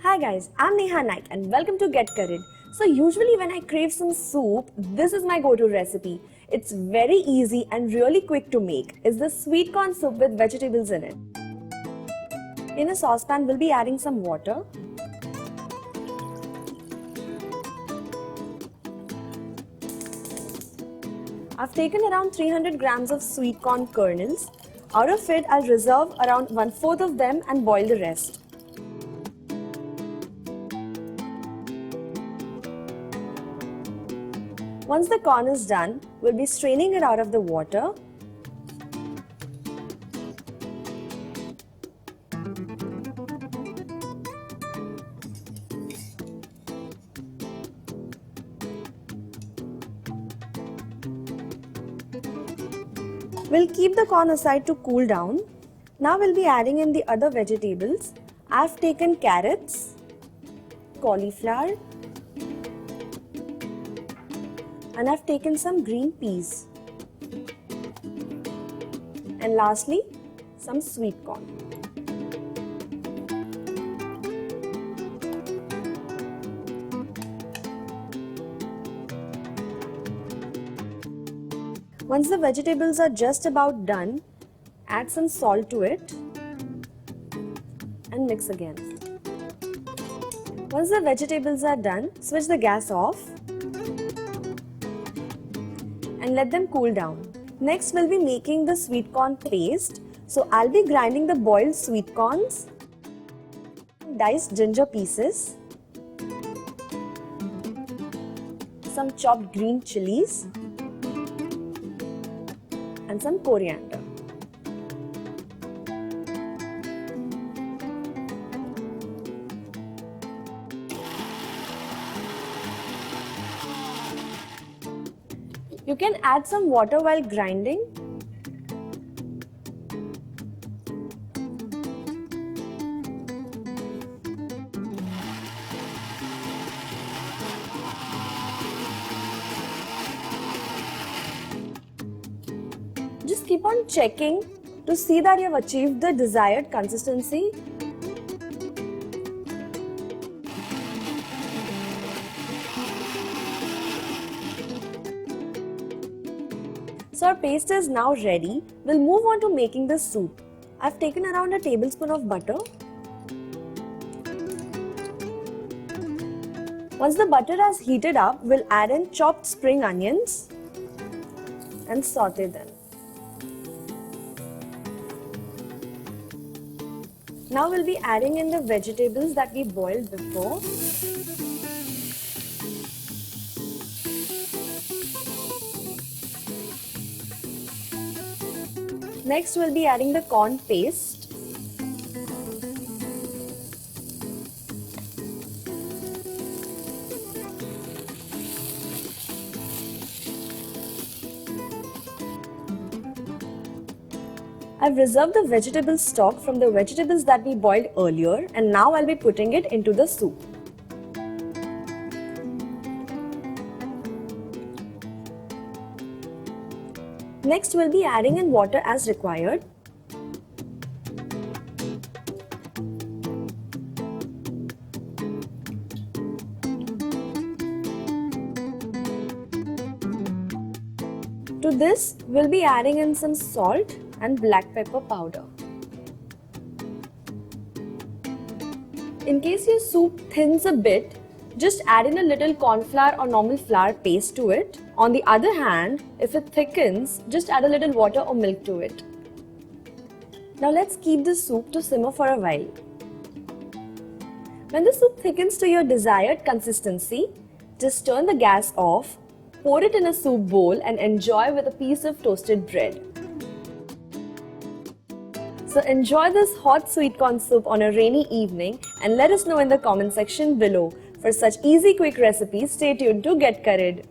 Hi guys, I'm Neha Naik and welcome to Get Curried. So usually when I crave some soup, this is my go-to recipe. It's very easy and really quick to make. It's the sweet corn soup with vegetables in it. In a saucepan, we'll be adding some water. I've taken around 300 grams of sweet corn kernels. Out of it, I'll reserve around 1/4 of them and boil the rest. Once the corn is done, we'll be straining it out of the water. We'll keep the corn aside to cool down. Now we'll be adding in the other vegetables. I've taken carrots, cauliflower, and I've taken some green peas. And lastly, some sweet corn. Once the vegetables are just about done, add some salt to it and mix again. Once the vegetables are done, switch the gas off and let them cool down. Next, we'll be making the sweet corn paste. So I'll be grinding the boiled sweet corns, diced ginger pieces, some chopped green chilies, and some coriander. You can add some water while grinding. Just keep on checking to see that you have achieved the desired consistency. So our paste is now ready. We'll move on to making the soup. I've taken around a tablespoon of butter. Once the butter has heated up, we'll add in chopped spring onions and saute them. Now we'll be adding in the vegetables that we boiled before. Next, we'll be adding the corn paste. I've reserved the vegetable stock from the vegetables that we boiled earlier, and now I'll be putting it into the soup. Next, we'll be adding in water as required. To this, we'll be adding in some salt and black pepper powder. In case your soup thins a bit, just add in a little corn flour or normal flour paste to it. On the other hand, if it thickens, just add a little water or milk to it. Now let's keep the soup to simmer for a while. When the soup thickens to your desired consistency, just turn the gas off, pour it in a soup bowl and enjoy with a piece of toasted bread. So enjoy this hot sweet corn soup on a rainy evening and let us know in the comment section below. For such easy quick recipes, stay tuned to Get Curried.